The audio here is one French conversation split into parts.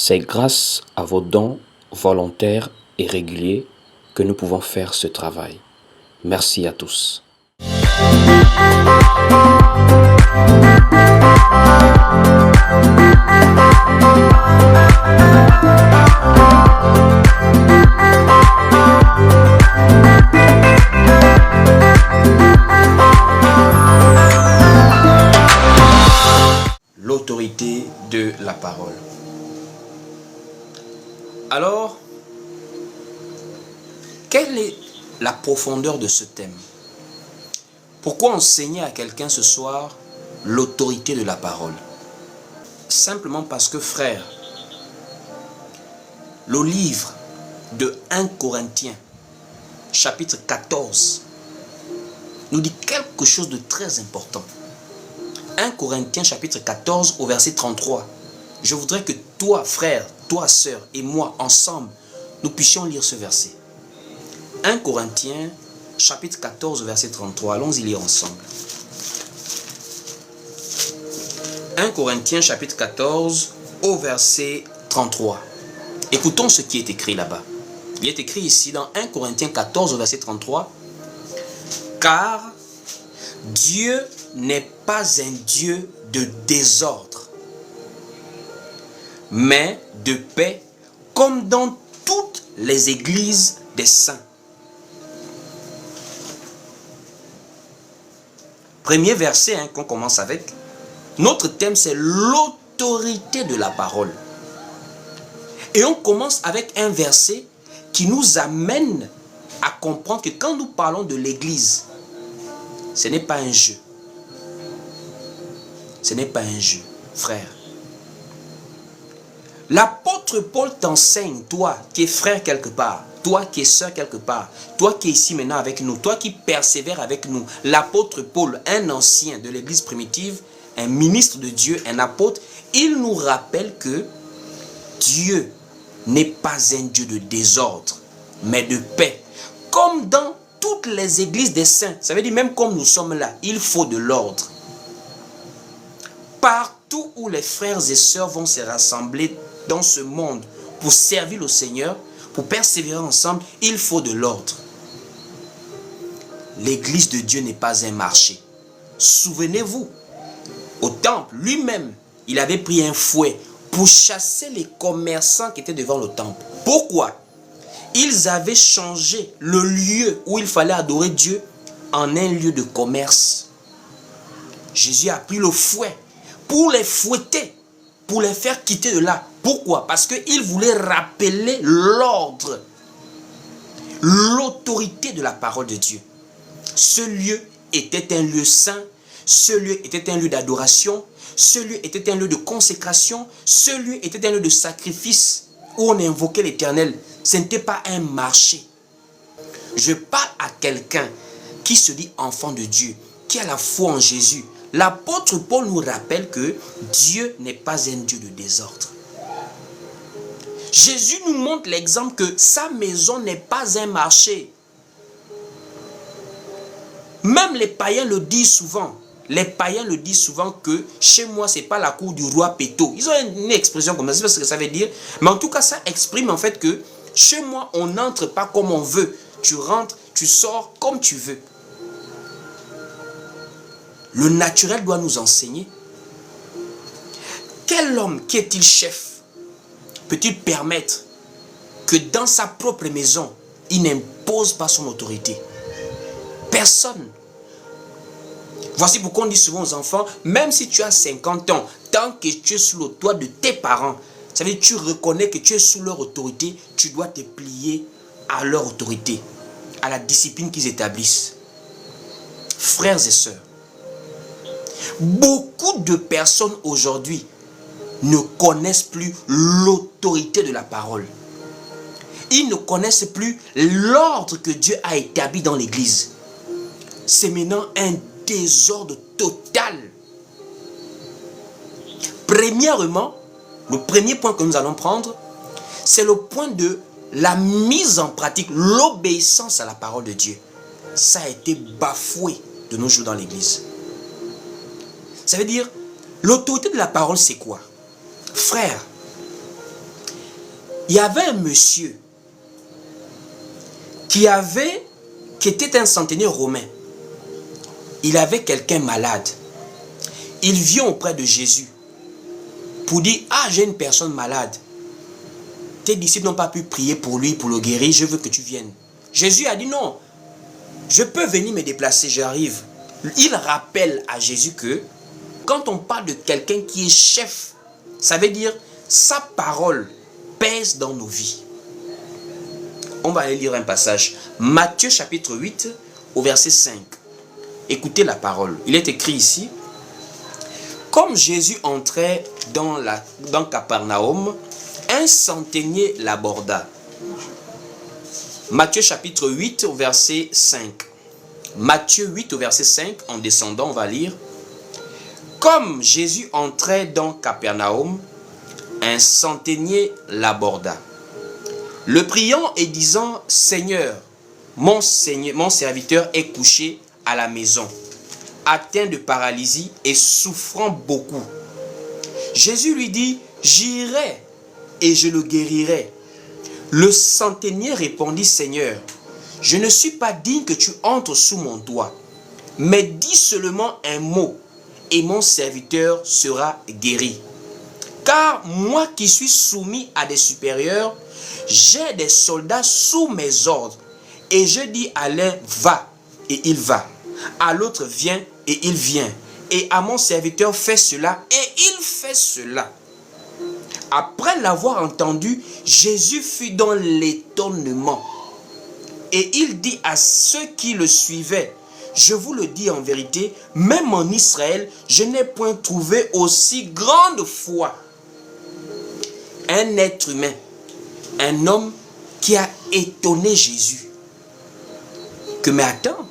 C'est grâce à vos dons volontaires et réguliers que nous pouvons faire ce travail. Merci à tous. L'autorité de la parole. Alors, quelle est la profondeur de ce thème? Pourquoi enseigner à quelqu'un ce soir l'autorité de la parole? Simplement parce que, frère, le livre de 1 Corinthiens, chapitre 14, nous dit quelque chose de très important. 1 Corinthiens, chapitre 14, au verset 33. Je voudrais que toi, frère, toi, sœur, et moi, ensemble, nous puissions lire ce verset. 1 Corinthiens, chapitre 14, verset 33. Allons-y lire ensemble. 1 Corinthiens, chapitre 14, au verset 33. Écoutons ce qui est écrit là-bas. Il est écrit ici dans 1 Corinthiens 14, au verset 33. Car Dieu n'est pas un Dieu de désordre, mais de paix, comme dans toutes les églises des saints. Premier verset qu'on commence avec. Notre thème, c'est l'autorité de la parole. Et on commence avec un verset qui nous amène à comprendre que quand nous parlons de l'église, ce n'est pas un jeu. Ce n'est pas un jeu, frère. L'apôtre Paul t'enseigne, toi qui es frère quelque part, toi qui es sœur quelque part, toi qui es ici maintenant avec nous, toi qui persévères avec nous. L'apôtre Paul, un ancien de l'église primitive, un ministre de Dieu, un apôtre, il nous rappelle que Dieu n'est pas un Dieu de désordre, mais de paix. Comme dans toutes les églises des saints, ça veut dire même comme nous sommes là, il faut de l'ordre. Partout où les frères et sœurs vont se rassembler dans ce monde pour servir le Seigneur, pour persévérer ensemble, il faut de l'ordre. L'église de Dieu n'est pas un marché. Souvenez-vous, au temple lui-même, il avait pris un fouet pour chasser les commerçants qui étaient devant le temple. Pourquoi? Ils avaient changé le lieu où il fallait adorer Dieu en un lieu de commerce. Jésus a pris le fouet pour les fouetter, pour les faire quitter de là. Pourquoi? Parce qu'il voulait rappeler l'ordre, l'autorité de la parole de Dieu. Ce lieu était un lieu saint, ce lieu était un lieu d'adoration, ce lieu était un lieu de consécration, ce lieu était un lieu de sacrifice où on invoquait l'Éternel. Ce n'était pas un marché. Je parle à quelqu'un qui se dit enfant de Dieu, qui a la foi en Jésus. L'apôtre Paul nous rappelle que Dieu n'est pas un Dieu de désordre. Jésus nous montre l'exemple que sa maison n'est pas un marché. Même les païens le disent souvent. Les païens le disent souvent que chez moi, ce n'est pas la cour du roi Péto. Ils ont une expression comme ça, c'est ce que ça veut dire. Mais en tout cas, ça exprime en fait que chez moi, on n'entre pas comme on veut. Tu rentres, tu sors comme tu veux. Le naturel doit nous enseigner. Quel homme qui est-il chef peut-il permettre que dans sa propre maison, il n'impose pas son autorité? Personne. Voici pourquoi on dit souvent aux enfants, même si tu as 50 ans, tant que tu es sous le toit de tes parents, ça veut dire que tu reconnais que tu es sous leur autorité, tu dois te plier à leur autorité, à la discipline qu'ils établissent. Frères et sœurs, beaucoup de personnes aujourd'hui ne connaissent plus l'autorité de la parole. Ils ne connaissent plus l'ordre que Dieu a établi dans l'église. C'est maintenant un désordre total. Premièrement, le premier point que nous allons prendre, c'est le point de la mise en pratique, l'obéissance à la parole de Dieu. Ça a été bafoué de nos jours dans l'église. Ça veut dire, l'autorité de la parole, c'est quoi? Frère, Il y avait un monsieur qui était un centenaire romain. Il avait quelqu'un malade. Il vient auprès de Jésus pour dire, ah, j'ai une personne malade. Tes disciples n'ont pas pu prier pour lui, pour le guérir, je veux que tu viennes. Jésus a dit non, je peux venir me déplacer, j'arrive. Il rappelle à Jésus que quand on parle de quelqu'un qui est chef, ça veut dire sa parole pèse dans nos vies. On va aller lire un passage. Matthieu chapitre 8 au verset 5. Écoutez la parole. Il est écrit ici. Comme Jésus entrait dans Capernaum, un centenier l'aborda. Matthieu chapitre 8 au verset 5. Matthieu 8 au verset 5, en descendant, on va lire. Comme Jésus entrait dans Capernaum, un centenier l'aborda. Le priant et disant, Seigneur, mon serviteur est couché à la maison, atteint de paralysie et souffrant beaucoup. Jésus lui dit, j'irai et je le guérirai. Le centenier répondit, Seigneur, je ne suis pas digne que tu entres sous mon toit, mais dis seulement un mot et mon serviteur sera guéri. Car moi qui suis soumis à des supérieurs, j'ai des soldats sous mes ordres. Et je dis à l'un, va, et il va. À l'autre, viens, et il vient. Et à mon serviteur, fais cela, et il fait cela. Après l'avoir entendu, Jésus fut dans l'étonnement. Et il dit à ceux qui le suivaient, je vous le dis en vérité, même en Israël, je n'ai point trouvé aussi grande foi. Un être humain, un homme qui a étonné Jésus. Que mais attends,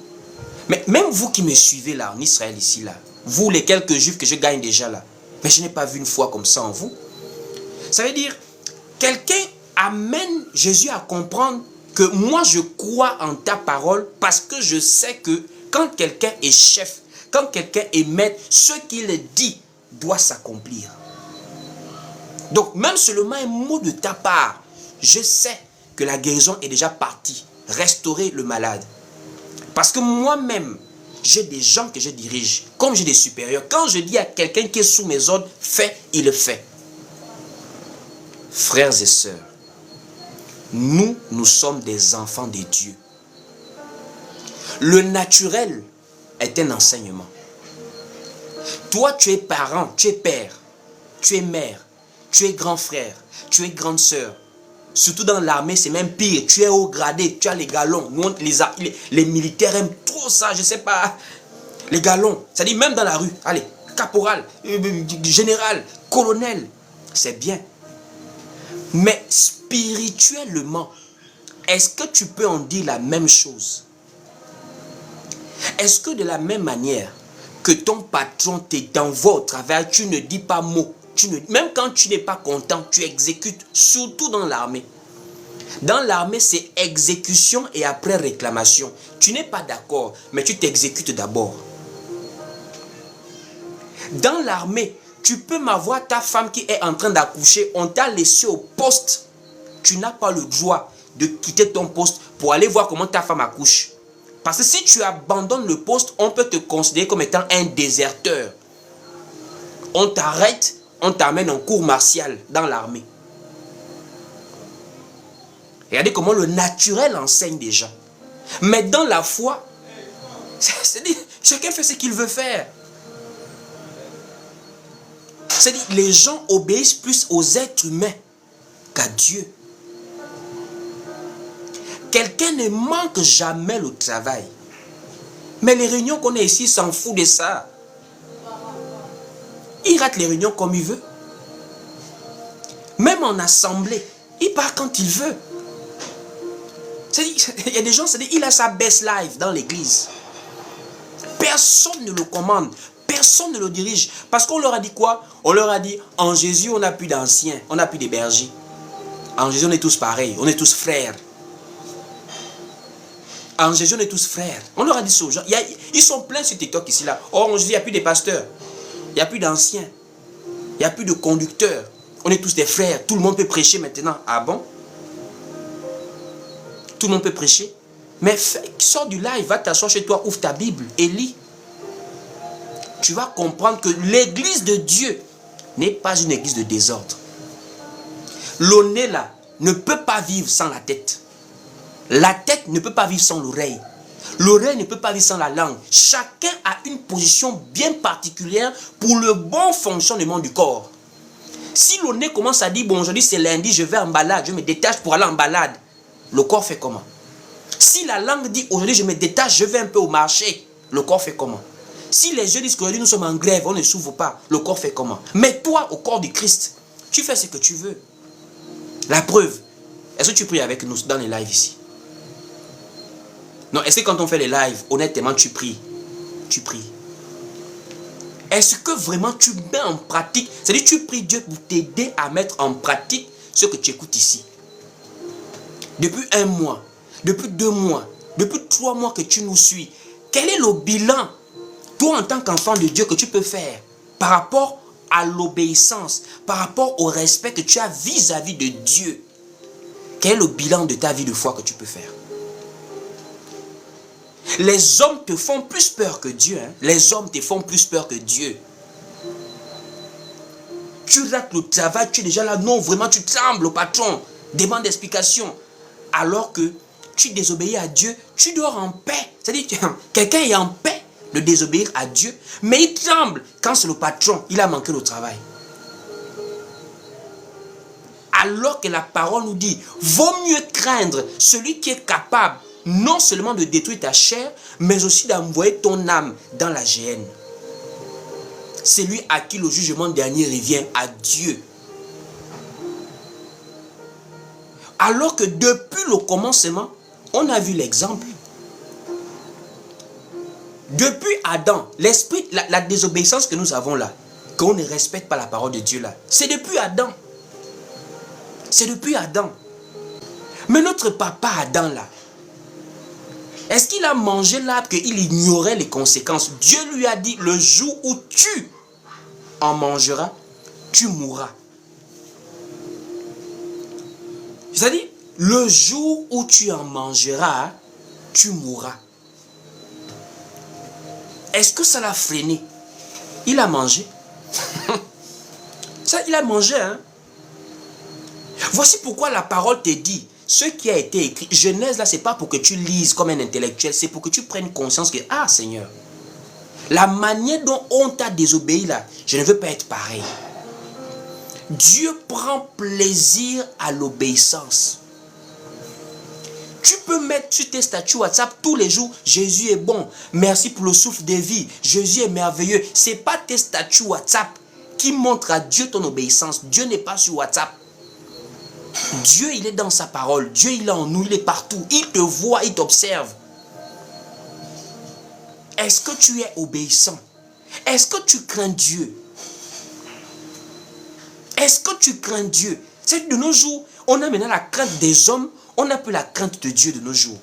mais même vous qui me suivez là, en Israël ici là, vous les quelques juifs que je gagne déjà là, mais je n'ai pas vu une foi comme ça en vous. Ça veut dire, quelqu'un amène Jésus à comprendre que moi je crois en ta parole parce que je sais que quand quelqu'un est chef, quand quelqu'un est maître, ce qu'il dit doit s'accomplir. Donc même seulement un mot de ta part, je sais que la guérison est déjà partie. Restaurer le malade. Parce que moi-même, j'ai des gens que je dirige, comme j'ai des supérieurs. Quand je dis à quelqu'un qui est sous mes ordres, fais, il le fait. Frères et sœurs, nous sommes des enfants de Dieu. Le naturel est un enseignement. Toi, tu es parent, tu es père, tu es mère, tu es grand frère, tu es grande sœur. Surtout dans l'armée, c'est même pire. Tu es haut gradé, tu as les galons. Nous, les militaires aiment trop ça, je ne sais pas. Les galons, c'est-à-dire même dans la rue. Allez, caporal, général, colonel, c'est bien. Mais spirituellement, est-ce que tu peux en dire la même chose? Est-ce que de la même manière que ton patron t'envoie au travail, tu ne dis pas mot? Même quand tu n'es pas content, tu exécutes, surtout dans l'armée. Dans l'armée, c'est exécution et après réclamation. Tu n'es pas d'accord, mais tu t'exécutes d'abord. Dans l'armée, tu peux m'avoir ta femme qui est en train d'accoucher, on t'a laissé au poste. Tu n'as pas le droit de quitter ton poste pour aller voir comment ta femme accouche. Parce que si tu abandonnes le poste, on peut te considérer comme étant un déserteur. On t'arrête, on t'amène en cours martial dans l'armée. Regardez comment le naturel enseigne déjà. Mais dans la foi, c'est-à-dire, chacun fait ce qu'il veut faire. C'est-à-dire, les gens obéissent plus aux êtres humains qu'à Dieu. Quelqu'un ne manque jamais le travail. Mais les réunions qu'on a ici, s'en fout de ça. Il rate les réunions comme il veut. Même en assemblée, il part quand il veut. Il y a des gens, il a sa best life dans l'église. Personne ne le commande. Personne ne le dirige. Parce qu'on leur a dit quoi? On leur a dit, en Jésus, on n'a plus d'anciens. On n'a plus des bergers. En Jésus, on est tous pareils. On est tous frères. En Jésus, on est tous frères. On leur a dit ça aux gens. Ils sont pleins sur TikTok ici, là. Or, en Jésus, il n'y a plus de pasteurs. Il n'y a plus d'anciens. Il n'y a plus de conducteurs. On est tous des frères. Tout le monde peut prêcher maintenant. Ah bon? Tout le monde peut prêcher. Mais sors du live, va t'asseoir chez toi, ouvre ta Bible et lis. Tu vas comprendre que l'église de Dieu n'est pas une église de désordre. Le nez là ne peut pas vivre sans la tête. La tête ne peut pas vivre sans l'oreille. L'oreille ne peut pas vivre sans la langue. Chacun a une position bien particulière pour le bon fonctionnement du corps. Si le nez commence à dire, bon, aujourd'hui c'est lundi, je vais en balade, je me détache pour aller en balade, le corps fait comment? Si la langue dit, aujourd'hui je me détache, je vais un peu au marché, le corps fait comment? Si les yeux disent qu'aujourd'hui nous sommes en grève, on ne s'ouvre pas, le corps fait comment? Mais toi, au corps du Christ, tu fais ce que tu veux. La preuve, est-ce que tu pries avec nous dans les lives ici? Non, est-ce que quand on fait les lives, honnêtement, tu pries? Tu pries. Est-ce que vraiment tu mets en pratique, c'est-à-dire tu pries Dieu pour t'aider à mettre en pratique ce que tu écoutes ici? Depuis 1 mois, depuis 2 mois, depuis 3 mois que tu nous suis, quel est le bilan, toi en tant qu'enfant de Dieu, que tu peux faire par rapport à l'obéissance, par rapport au respect que tu as vis-à-vis de Dieu? Quel est le bilan de ta vie de foi que tu peux faire? Les hommes te font plus peur que Dieu. Hein? Les hommes te font plus peur que Dieu. Tu rates le travail, tu es déjà là. Non, vraiment, tu trembles au patron. Demande d'explication. Alors que tu désobéis à Dieu, tu dors en paix. C'est-à-dire que quelqu'un est en paix de désobéir à Dieu, mais il tremble quand c'est le patron, il a manqué le travail. Alors que la parole nous dit, vaut mieux craindre celui qui est capable non seulement de détruire ta chair, mais aussi d'envoyer ton âme dans la géhenne. C'est lui à qui le jugement dernier revient, à Dieu. Alors que depuis le commencement, on a vu l'exemple. Depuis Adam, l'esprit, la désobéissance que nous avons là, qu'on ne respecte pas la parole de Dieu là, c'est depuis Adam. C'est depuis Adam. Mais notre papa Adam là, est-ce qu'il a mangé l'arbre qu'il ignorait les conséquences? Dieu lui a dit, le jour où tu en mangeras, tu mourras. C'est-à-dire, le jour où tu en mangeras, tu mourras. Est-ce que ça l'a freiné? Il a mangé. Ça, il a mangé, hein? Voici pourquoi la parole te dit, ce qui a été écrit, Genèse là, c'est pas pour que tu lises comme un intellectuel, c'est pour que tu prennes conscience que, ah Seigneur, la manière dont on t'a désobéi là, je ne veux pas être pareil. Dieu prend plaisir à l'obéissance. Tu peux mettre sur tes statuts WhatsApp tous les jours, Jésus est bon, merci pour le souffle de vie, Jésus est merveilleux. Ce n'est pas tes statuts WhatsApp qui montrent à Dieu ton obéissance. Dieu n'est pas sur WhatsApp. Dieu, il est dans sa parole. Dieu, il est en nous, il est partout. Il te voit, il t'observe. Est-ce que tu es obéissant? Est-ce que tu crains Dieu? Est-ce que tu crains Dieu? C'est de nos jours, on a maintenant la crainte des hommes, on n'a plus la crainte de Dieu de nos jours.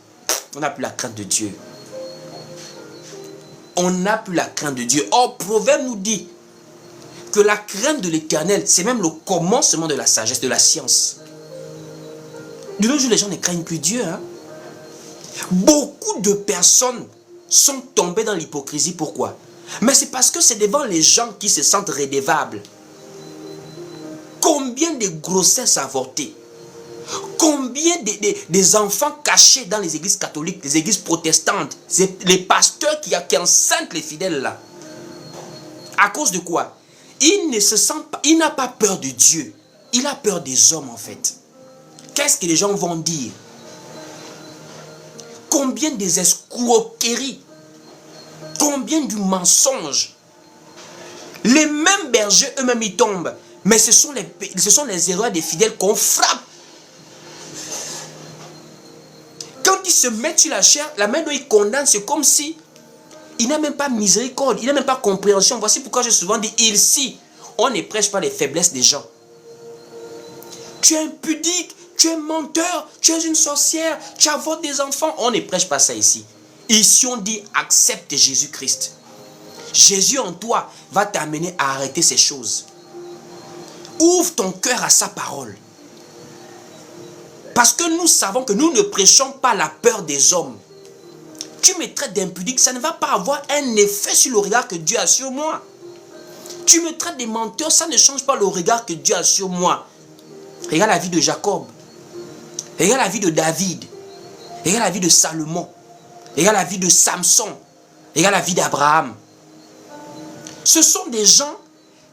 On n'a plus la crainte de Dieu. On n'a plus la crainte de Dieu. Or, Proverbe nous dit que la crainte de l'Éternel, c'est même le commencement de la sagesse, de la science. De nos jours, les gens ne craignent plus Dieu. Hein? Beaucoup de personnes sont tombées dans l'hypocrisie. Pourquoi? Mais c'est parce que c'est devant les gens qui se sentent redevables. Combien de grossesses avortées? Combien des enfants cachés dans les églises catholiques, les églises protestantes, les pasteurs qui enceintent les fidèles là? À cause de quoi? Il ne se sent pas, il n'a pas peur de Dieu. Il a peur des hommes en fait. Qu'est-ce que les gens vont dire? Combien des escroqueries? Combien du mensonge? Les mêmes bergers eux-mêmes y tombent. Mais ce sont les erreurs des fidèles qu'on frappe. Quand ils se mettent sur la chair, la main dont ils condamnent, c'est comme si il n'a même pas miséricorde, il n'a même pas compréhension. Voici pourquoi j'ai souvent dit, ici, on ne prêche pas les faiblesses des gens. Tu es impudique, tu es menteur, tu es une sorcière, tu avortes des enfants. On ne prêche pas ça ici. Ici, on dit, accepte Jésus-Christ. Jésus en toi va t'amener à arrêter ces choses. Ouvre ton cœur à sa parole. Parce que nous savons que nous ne prêchons pas la peur des hommes. Tu me traites d'impudique, ça ne va pas avoir un effet sur le regard que Dieu a sur moi. Tu me traites de menteur, ça ne change pas le regard que Dieu a sur moi. Regarde la vie de Jacob. Regarde la vie de David. Regarde la vie de Salomon. Regarde la vie de Samson. Regarde la vie d'Abraham. Ce sont des gens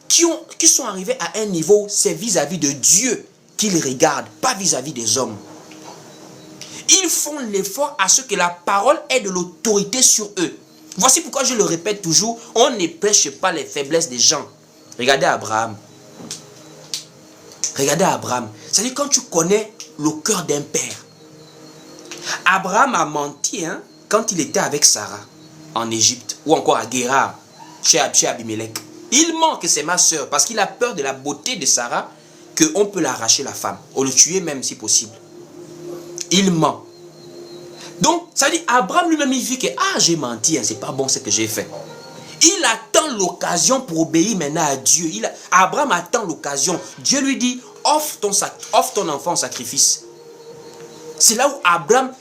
qui sont arrivés à un niveau, c'est vis-à-vis de Dieu qu'ils regardent, pas vis-à-vis des hommes. Ils font l'effort à ce que la parole ait de l'autorité sur eux. Voici pourquoi je le répète toujours, on ne prêche pas les faiblesses des gens. Regardez Abraham. Regardez Abraham. C'est-à-dire quand tu connais le cœur d'un père. Abraham a menti quand il était avec Sarah en Égypte ou encore à Guérar chez Abimelech. Il ment que c'est ma soeur parce qu'il a peur de la beauté de Sarah qu'on peut l'arracher la femme ou le tuer même si possible. Il ment. Donc, ça dit, Abraham lui-même, il dit que j'ai menti, c'est pas bon ce que j'ai fait. Il attend l'occasion pour obéir maintenant à Dieu. Abraham attend l'occasion. Dieu lui dit, offre ton enfant en sacrifice. C'est là où Abraham,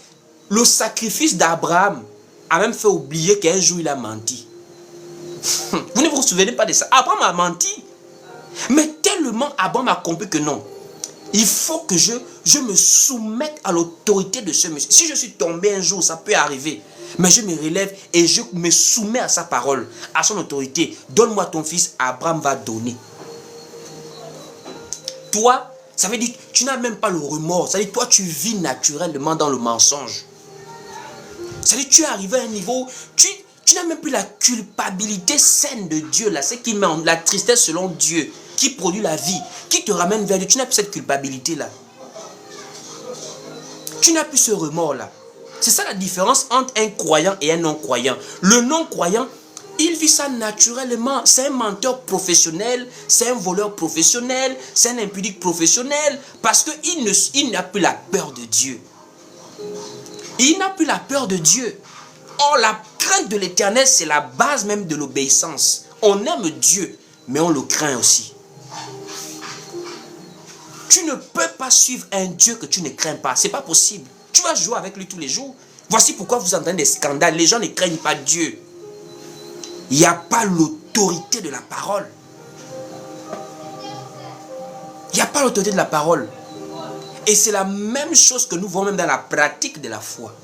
le sacrifice d'Abraham a même fait oublier qu'un jour il a menti. Vous ne vous souvenez pas de ça? Abraham a menti. Mais tellement Abraham a compris que non. Il faut que je me soumette à l'autorité de ce monsieur. Si je suis tombé un jour, ça peut arriver. Mais je me relève et je me soumets à sa parole, à son autorité. Donne-moi ton fils, Abraham va donner. Toi, ça veut dire que tu n'as même pas le remords. Ça veut dire que toi, tu vis naturellement dans le mensonge. Ça veut dire que tu es arrivé à un niveau, tu n'as même plus la culpabilité saine de Dieu, là, c'est qui met la tristesse selon Dieu, qui produit la vie, qui te ramène vers Dieu. Tu n'as plus cette culpabilité-là. Tu n'as plus ce remords-là. C'est ça la différence entre un croyant et un non-croyant. Le non-croyant, il vit ça naturellement. C'est un menteur professionnel, c'est un voleur professionnel, c'est un impudique professionnel, parce qu'il n'a plus la peur de Dieu. Il n'a plus la peur de Dieu. Or, la crainte de l'Éternel, c'est la base même de l'obéissance. On aime Dieu, mais on le craint aussi. Tu ne peux pas suivre un Dieu que tu ne crains pas. Ce n'est pas possible. Tu vas jouer avec lui tous les jours. Voici pourquoi vous entendez des scandales. Les gens ne craignent pas Dieu. Il n'y a pas l'autorité de la parole. Il n'y a pas l'autorité de la parole. Et c'est la même chose que nous voyons même dans la pratique de la foi.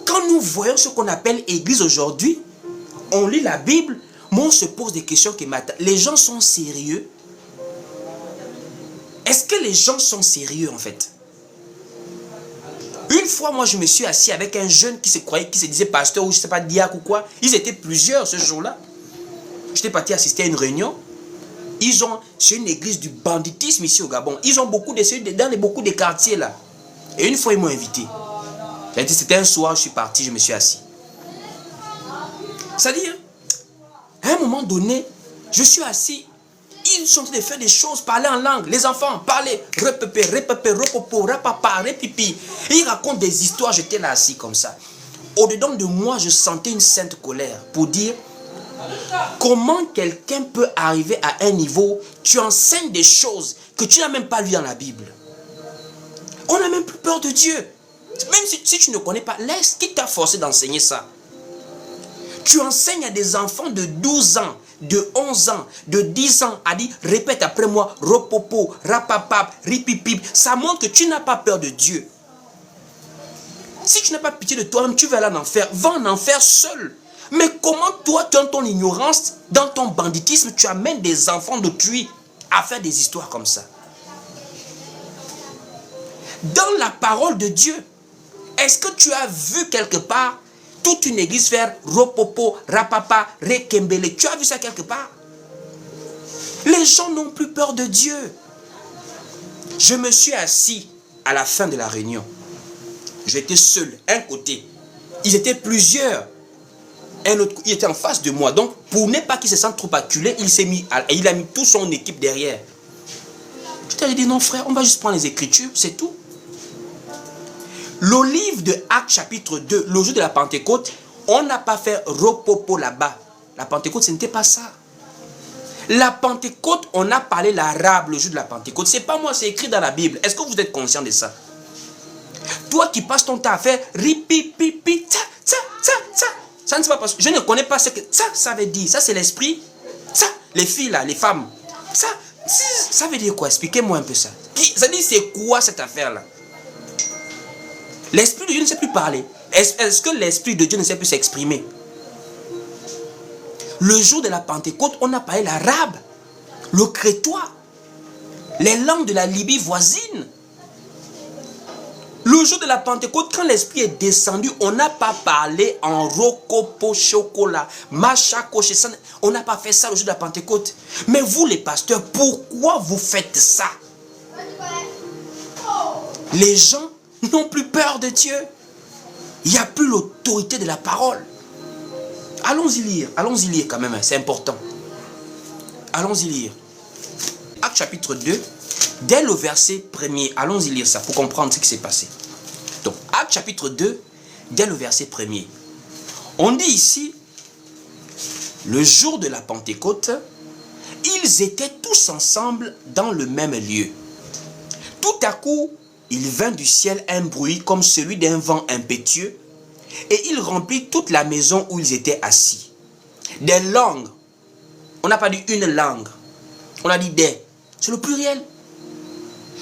Quand nous voyons ce qu'on appelle église aujourd'hui, on lit la Bible, mais on se pose des questions qui m'attendent. Les gens sont sérieux? Est-ce que les gens sont sérieux en fait? Une fois, moi, je me suis assis avec un jeune qui se croyait, qui se disait pasteur ou je ne sais pas, diacre ou quoi. Ils étaient plusieurs ce jour-là. J'étais parti assister à une réunion. C'est une église du banditisme ici au Gabon. Ils ont beaucoup dans beaucoup de quartiers là. Et une fois, ils m'ont invité. C'était un soir, je suis parti, je me suis assis. C'est-à-dire, à un moment donné, je suis assis. Ils sont en train de faire des choses, parler en langue. Les enfants parlaient, repépé, ropopo, rapapa, repipi. Et ils racontent des histoires, j'étais là assis comme ça. Au-dedans de moi, je sentais une sainte colère pour dire comment quelqu'un peut arriver à un niveau, tu enseignes des choses que tu n'as même pas lues dans la Bible. On n'a même plus peur de Dieu. Même si tu ne connais pas, laisse qui t'a forcé d'enseigner ça. Tu enseignes à des enfants de 12 ans, de 11 ans, de 10 ans, a dit, répète après moi, ropopo, rapapap, ripipip. Ça montre que tu n'as pas peur de Dieu. Si tu n'as pas pitié de toi-même, tu vas aller en enfer. Va en enfer seul. Mais comment toi, dans ton ignorance, dans ton banditisme, tu amènes des enfants d'autrui à faire des histoires comme ça? Dans la parole de Dieu, est-ce que tu as vu quelque part toute une église faire ropopo, rapapa, rekembele? Tu as vu ça quelque part? Les gens n'ont plus peur de Dieu. Je me suis assis à la fin de la réunion. J'étais seul, un côté. Ils étaient plusieurs. Un autre, il était en face de moi. Donc, pour ne pas qu'il se sente trop acculé, il a mis toute son équipe derrière. Je t'ai dit, non frère, on va juste prendre les Écritures, c'est tout. Le livre de Actes chapitre 2, le jour de la Pentecôte, on n'a pas fait ropopo là-bas. La Pentecôte, ce n'était pas ça. La Pentecôte, on a parlé l'arabe le jour de la Pentecôte. C'est pas moi, c'est écrit dans la Bible. Est-ce que vous êtes conscient de ça? Toi qui passes ton temps à faire ripi, pipi, ça. Ça ne sais pas parce que je ne connais pas ce que ça veut dire. Ça, c'est l'esprit. Ça, les filles là, les femmes. Ça veut dire quoi? Expliquez-moi un peu ça. Ça dit c'est quoi cette affaire-là? L'esprit de Dieu ne sait plus parler. Est-ce que l'esprit de Dieu ne sait plus s'exprimer? Le jour de la Pentecôte, on a parlé l'arabe, le crétois, les langues de la Libye voisine. Le jour de la Pentecôte, quand l'Esprit est descendu, on n'a pas parlé en rocopo chocolat, machako, on n'a pas fait ça le jour de la Pentecôte. Mais vous les pasteurs, pourquoi vous faites ça? Les gens n'ont plus peur de Dieu. Il n'y a plus l'autorité de la parole. Allons-y lire quand même, c'est important. Allons-y lire. Actes chapitre 2. Dès le verset 1er, allons-y lire ça pour comprendre ce qui s'est passé. Donc, Actes chapitre 2, dès le verset 1er. On dit ici, le jour de la Pentecôte, ils étaient tous ensemble dans le même lieu. Tout à coup, il vint du ciel un bruit comme celui d'un vent impétueux, et il remplit toute la maison où ils étaient assis. Des langues, on n'a pas dit une langue, on a dit des, c'est le pluriel.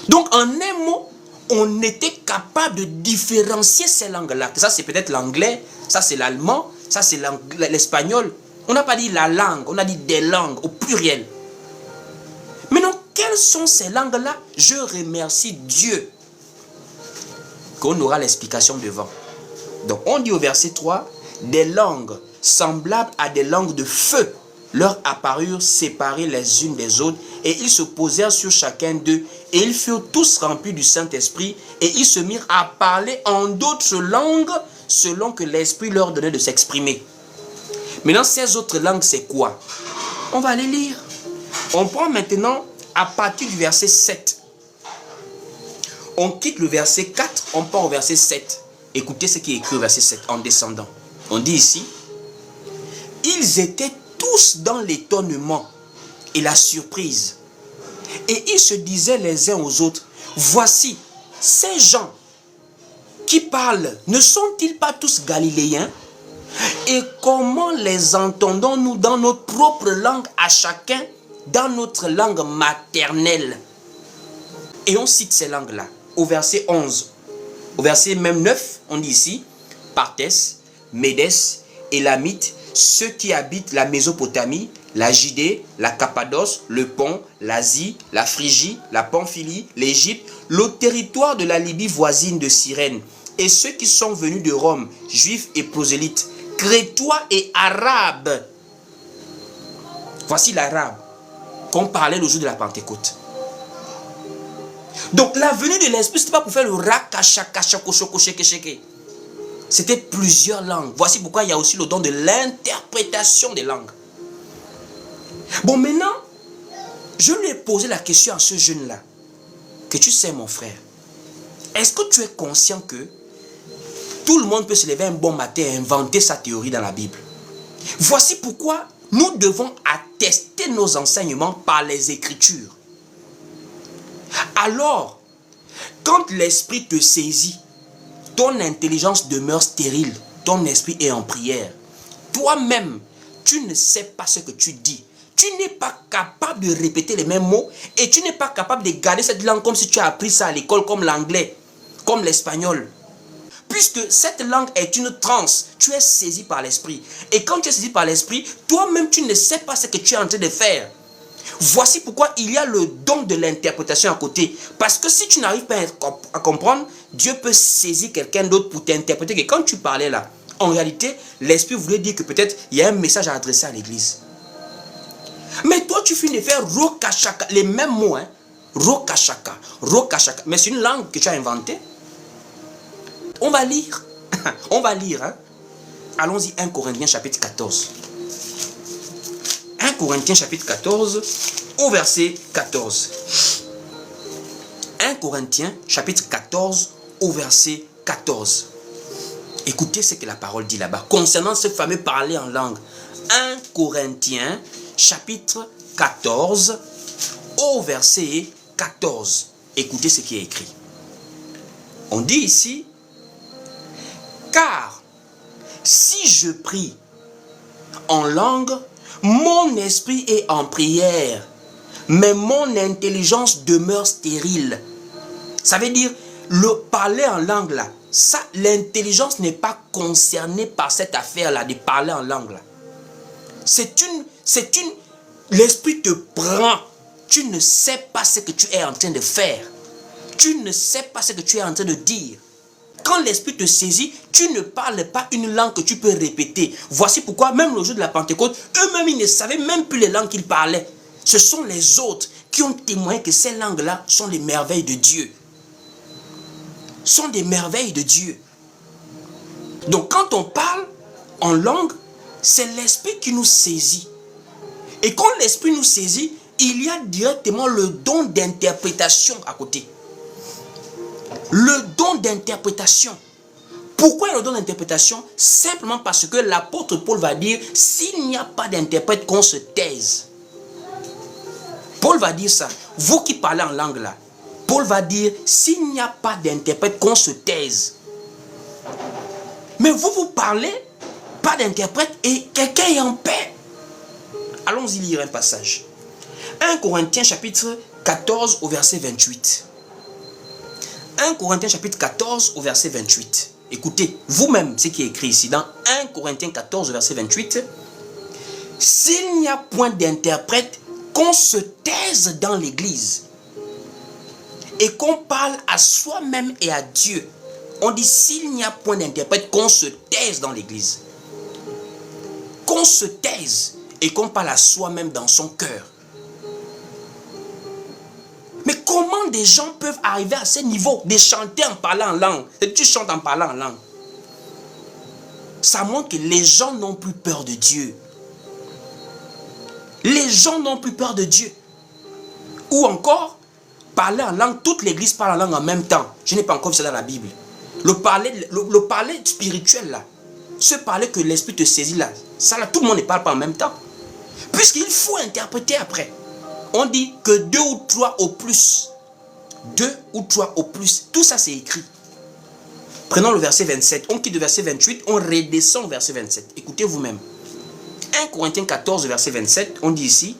Donc, en un mot, on était capable de différencier ces langues-là. Ça, c'est peut-être l'anglais, ça, c'est l'allemand, ça, c'est l'espagnol. On n'a pas dit la langue, on a dit des langues au pluriel. Maintenant, quelles sont ces langues-là? Je remercie Dieu qu'on aura l'explication devant. Donc, on dit au verset 3, des langues semblables à des langues de feu leur apparurent séparées les unes des autres, et ils se posèrent sur chacun d'eux, et ils furent tous remplis du Saint-Esprit, et ils se mirent à parler en d'autres langues, selon que l'Esprit leur donnait de s'exprimer. Maintenant, ces autres langues, c'est quoi? On va les lire. On prend maintenant à partir du verset 7. On quitte le verset 4, on part au verset 7. Écoutez ce qui est écrit au verset 7 en descendant. On dit ici, ils étaient tous dans l'étonnement et la surprise. Et ils se disaient les uns aux autres, voici, ces gens qui parlent, ne sont-ils pas tous galiléens? Et comment les entendons-nous dans notre propre langue à chacun, dans notre langue maternelle? Et on cite ces langues-là. Au verset 11, au verset même 9, on dit ici, Partès, Médès, Élamites, ceux qui habitent la Mésopotamie, la Judée, la Cappadoce, le Pont, l'Asie, la Phrygie, la Pamphylie, l'Égypte, le territoire de la Libye voisine de Cyrène, et ceux qui sont venus de Rome, juifs et prosélytes, crétois et arabes. Voici l'arabe qu'on parlait le jour de la Pentecôte. Donc la venue de l'Esprit, ce n'était pas pour faire le rakachakachakoshokoshekesheke. C'était plusieurs langues. Voici pourquoi il y a aussi le don de l'interprétation des langues. Bon, maintenant, je lui ai posé la question à ce jeune-là. Que tu sais, mon frère, est-ce que tu es conscient que tout le monde peut se lever un bon matin et inventer sa théorie dans la Bible? Voici pourquoi nous devons attester nos enseignements par les Écritures. Alors, quand l'Esprit te saisit, ton intelligence demeure stérile, ton esprit est en prière. Toi-même, tu ne sais pas ce que tu dis. Tu n'es pas capable de répéter les mêmes mots et tu n'es pas capable de garder cette langue comme si tu as appris ça à l'école, comme l'anglais, comme l'espagnol. Puisque cette langue est une transe, tu es saisi par l'Esprit. Et quand tu es saisi par l'Esprit, toi-même, tu ne sais pas ce que tu es en train de faire. Voici pourquoi il y a le don de l'interprétation à côté. Parce que si tu n'arrives pas à comprendre, Dieu peut saisir quelqu'un d'autre pour t'interpréter. Que quand tu parlais là, en réalité, l'Esprit voulait dire que peut-être il y a un message à adresser à l'église. Mais toi, tu finis de faire rokashaka, les mêmes mots, hein. Rokashaka, rokashaka. Mais c'est une langue que tu as inventée. On va lire. On va lire, hein. Allons-y, 1 Corinthiens chapitre 14. 1 Corinthiens chapitre 14, au verset 14. 1 Corinthiens chapitre 14, au verset 14. Écoutez ce que la parole dit là-bas, concernant ce fameux parler en langue. 1 Corinthiens chapitre 14 au verset 14. Écoutez ce qui est écrit. On dit ici, car si je prie en langue, mon esprit est en prière, mais mon intelligence demeure stérile. Ça veut dire, le parler en langue là, ça, l'intelligence n'est pas concernée par cette affaire-là, de parler en langue là. L'esprit te prend. Tu ne sais pas ce que tu es en train de faire. Tu ne sais pas ce que tu es en train de dire. Quand l'esprit te saisit, tu ne parles pas une langue que tu peux répéter. Voici pourquoi, même le jour de la Pentecôte, eux-mêmes, ils ne savaient même plus les langues qu'ils parlaient. Ce sont les autres qui ont témoigné que ces langues-là sont les merveilles de Dieu. Sont des merveilles de Dieu. Donc quand on parle en langue, c'est l'esprit qui nous saisit. Et quand l'esprit nous saisit, il y a directement le don d'interprétation à côté. Le don d'interprétation. Pourquoi il y a le don d'interprétation? Simplement parce que l'apôtre Paul va dire, s'il n'y a pas d'interprète, qu'on se taise. Paul va dire ça. Vous qui parlez en langue là, Paul va dire, s'il n'y a pas d'interprète, qu'on se taise. Mais vous parlez, pas d'interprète, et quelqu'un est en paix. Allons-y lire un passage. 1 Corinthiens chapitre 14 au verset 28. 1 Corinthiens chapitre 14 au verset 28. Écoutez, vous-même, ce qui est écrit ici, dans 1 Corinthiens 14 au verset 28. S'il n'y a point d'interprète, qu'on se taise dans l'église et qu'on parle à soi-même et à Dieu. On dit, s'il n'y a point d'interprète, qu'on se taise dans l'église. Qu'on se taise et qu'on parle à soi-même dans son cœur. Mais comment des gens peuvent arriver à ce niveau de chanter en parlant en langue? Et tu chantes en parlant en langue. Ça montre que les gens n'ont plus peur de Dieu. Les gens n'ont plus peur de Dieu. Ou encore, parler en langue, toute l'église parle en langue en même temps. Je n'ai pas encore vu ça dans la Bible. Le parler spirituel là, ce parler que l'esprit te saisit là, ça là, tout le monde ne parle pas en même temps. Puisqu'il faut interpréter après. On dit que 2 ou 3 au plus. 2 ou 3 au plus. Tout ça c'est écrit. Prenons le verset 27. On quitte le verset 28, on redescend au verset 27. Écoutez vous-même. 1 Corinthiens 14, verset 27, on dit ici,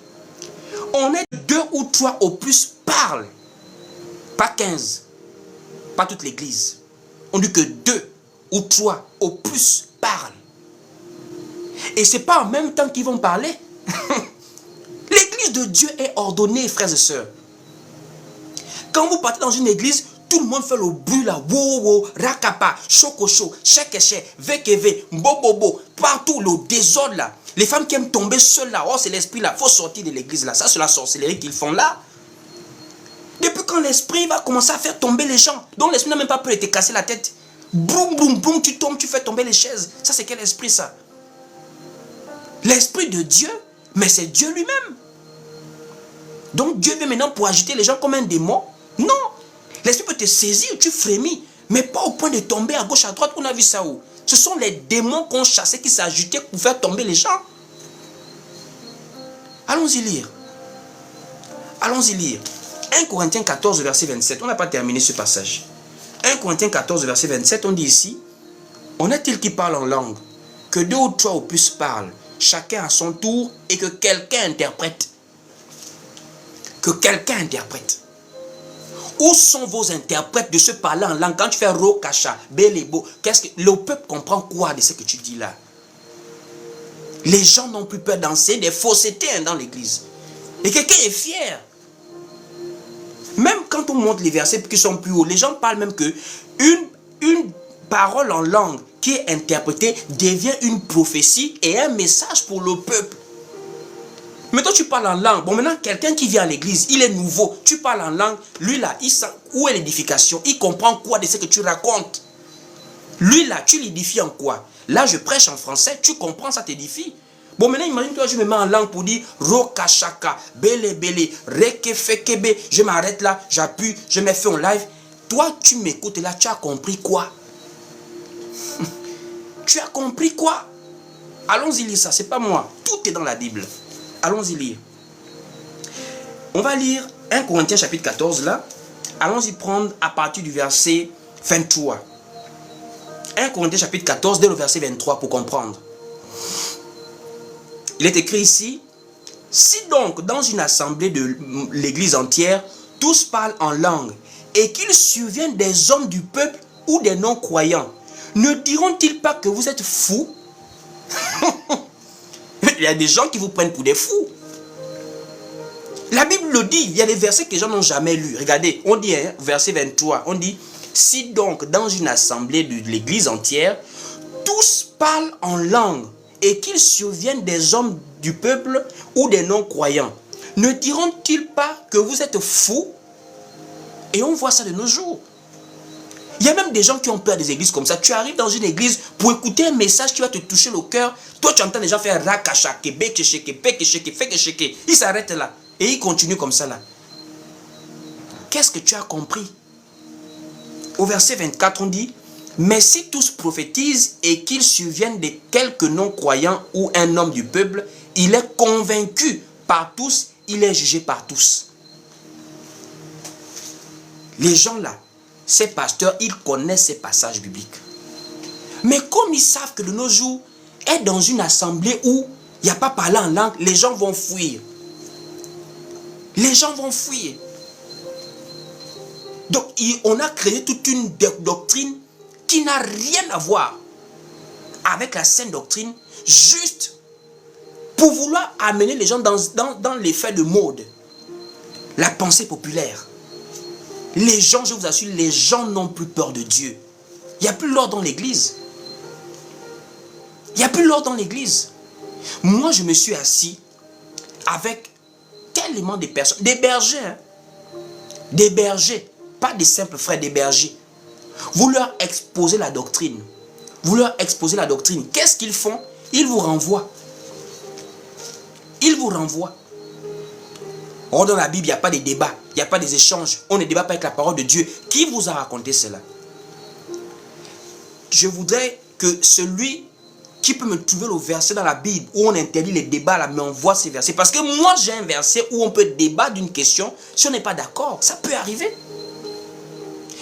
on est 2 ou 3 au plus parlent. Pas 15. Pas toute l'église. On dit que 2 ou 3 au plus parlent. Et ce n'est pas en même temps qu'ils vont parler. L'église de Dieu est ordonnée, frères et sœurs. Quand vous partez dans une église, tout le monde fait le bruit là. Wow, wow, rakapa, chococho, chekeche, vekeve, mbobobo. Partout, le désordre là. Les femmes qui aiment tomber seules là. Oh, c'est l'esprit là. Il faut sortir de l'église là. Ça, c'est la sorcellerie qu'ils font là. Depuis quand l'esprit va commencer à faire tomber les gens, donc l'esprit n'a même pas peur de te casser la tête. Boum, boum, boum, tu tombes, tu fais tomber les chaises. Ça, c'est quel esprit ça? L'esprit de Dieu, mais c'est Dieu lui-même. Donc Dieu vient maintenant pour agiter les gens comme un démon? Non. L'esprit peut te saisir, tu frémis, mais pas au point de tomber à gauche, à droite. On a vu ça où? Ce sont les démons qu'on chassait qui s'agitaient pour faire tomber les gens. Allons-y lire. Allons-y lire. 1 Corinthiens 14, verset 27. On n'a pas terminé ce passage. 1 Corinthiens 14, verset 27, on dit ici, on est-il qui parle en langue, que 2 ou 3 au plus parlent, chacun à son tour, et que quelqu'un interprète. Que quelqu'un interprète. Où sont vos interprètes de ce parler en langue? Quand tu fais Rokacha, Belebo, qu'est-ce que le peuple comprend quoi de ce que tu dis là? Les gens n'ont plus peur d'enseigner des faussetés dans l'église. Et quelqu'un est fier. Même quand on monte les versets qui sont plus hauts, les gens parlent même que une parole en langue qui est interprétée devient une prophétie et un message pour le peuple. Mais toi tu parles en langue. Bon, maintenant quelqu'un qui vient à l'église, il est nouveau. Tu parles en langue, lui là, il sent où est l'édification? Il comprend quoi de ce que tu racontes? Lui là, tu l'édifies en quoi? Là je prêche en français, tu comprends, ça t'édifie. Bon, maintenant imagine-toi, je me mets en langue pour dire Rokashaka, Bele Bele, Rekefekebe, je m'arrête là, j'appuie, je me fais en live. Toi tu m'écoutes là, tu as compris quoi? Tu as compris quoi? Allons-y lire ça, c'est pas moi. Tout est dans la Bible. Allons-y lire. On va lire 1 Corinthiens chapitre 14 là. Allons-y prendre à partir du verset 23. 1 Corinthiens chapitre 14 dès le verset 23 pour comprendre. Il est écrit ici: si donc dans une assemblée de l'église entière, tous parlent en langue, et qu'il survienne des hommes du peuple ou des non-croyants, ne diront-ils pas que vous êtes fous? Il y a des gens qui vous prennent pour des fous. La Bible le dit, il y a des versets que les gens n'ont jamais lus. Regardez, on dit, verset 23, on dit: si donc dans une assemblée de l'église entière, tous parlent en langue, et qu'il survienne des hommes du peuple ou des non-croyants, ne diront-ils pas que vous êtes fous? Et on voit ça de nos jours. Il y a même des gens qui ont peur des églises comme ça. Tu arrives dans une église pour écouter un message qui va te toucher le cœur. Toi, tu entends les gens faire rakachake, bekesheke, pekesheke, fekesheke. Ils s'arrêtent là. Et ils continuent comme ça là. Qu'est-ce que tu as compris? Au verset 24, on dit: mais si tous prophétisent et qu'ils surviennent de quelques non-croyants ou un homme du peuple, il est convaincu par tous, il est jugé par tous. Les gens là, ces pasteurs, ils connaissent ces passages bibliques. Mais comme ils savent que de nos jours, être dans une assemblée où il n'y a pas parlé en langue, les gens vont fuir. Les gens vont fuir. Donc, on a créé toute une doctrine qui n'a rien à voir avec la saine doctrine, juste pour vouloir amener les gens dans l'effet de mode. La pensée populaire. Les gens, je vous assure, les gens n'ont plus peur de Dieu. Il n'y a plus l'ordre dans l'église. Il n'y a plus l'ordre dans l'église. Moi, je me suis assis avec tellement de personnes, des bergers, hein, des bergers, pas des simples frères, des bergers. Vous leur exposez la doctrine. Vous leur exposez la doctrine. Qu'est-ce qu'ils font? Ils vous renvoient. Ils vous renvoient. Or, dans la Bible, il n'y a pas de débat, il n'y a pas des échanges. On ne débat pas avec la parole de Dieu. Qui vous a raconté cela? Je voudrais que celui qui peut me trouver le verset dans la Bible où on interdit les débats là, m'envoie ces versets. Parce que moi, j'ai un verset où on peut débattre d'une question si on n'est pas d'accord. Ça peut arriver.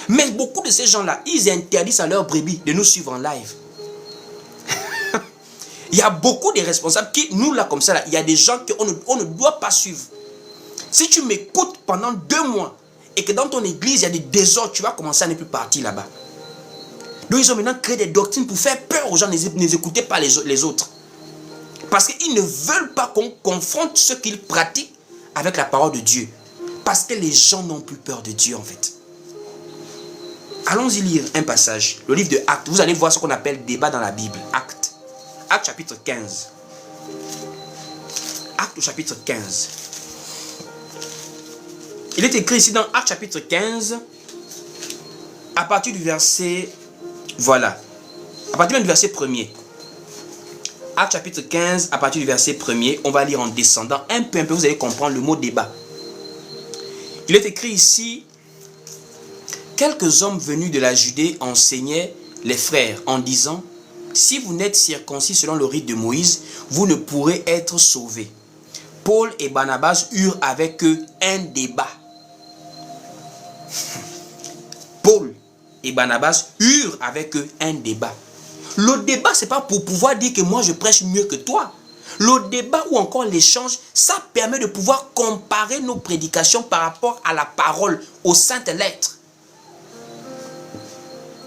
Mais beaucoup de ces gens-là, ils interdisent à leurs brebis de nous suivre en live. Il y a beaucoup de responsables qui, nous là comme ça, là, il y a des gens qu'on ne doit pas suivre. Si tu m'écoutes pendant 2 mois et que dans ton église, il y a des désordres, tu vas commencer à ne plus partir là-bas. Donc ils ont maintenant créé des doctrines pour faire peur aux gens. N'écoutez pas les autres. Parce qu'ils ne veulent pas qu'on confronte ce qu'ils pratiquent avec la parole de Dieu. Parce que les gens n'ont plus peur de Dieu en fait. Allons-y lire un passage. Le livre de Actes. Vous allez voir ce qu'on appelle débat dans la Bible. Actes. Actes chapitre 15. Actes chapitre 15. Il est écrit ici dans Actes chapitre 15, à partir du verset, voilà, à partir même du verset 1er. Actes chapitre 15, à partir du verset 1er, on va lire en descendant un peu, vous allez comprendre le mot débat. Il est écrit ici: quelques hommes venus de la Judée enseignaient les frères en disant: si vous n'êtes circoncis selon le rite de Moïse, vous ne pourrez être sauvés. Paul et Barnabas eurent avec eux un débat. Paul et Barnabas eurent avec eux un débat. Le débat, ce n'est pas pour pouvoir dire que moi je prêche mieux que toi. Le débat ou encore l'échange, ça permet de pouvoir comparer nos prédications par rapport à la parole, aux saintes lettres.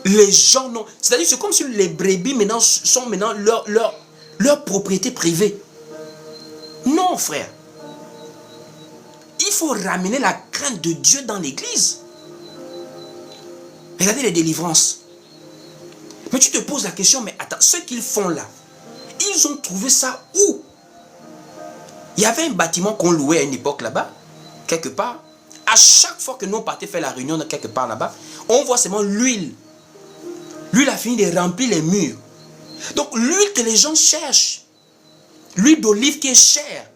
Les gens n'ont... C'est-à-dire c'est comme si les brebis maintenant sont maintenant leur propriété privée. Non, frère. Il faut ramener la crainte de Dieu dans l'église. Regardez les délivrances. Mais tu te poses la question, mais attends, ce qu'ils font là, ils ont trouvé ça où? Il y avait un bâtiment qu'on louait à une époque là-bas, quelque part. À chaque fois que nous on partait faire la réunion quelque part là-bas, on voit seulement l'huile. L'huile a fini de remplir les murs. Donc l'huile que les gens cherchent, l'huile d'olive qui est chère,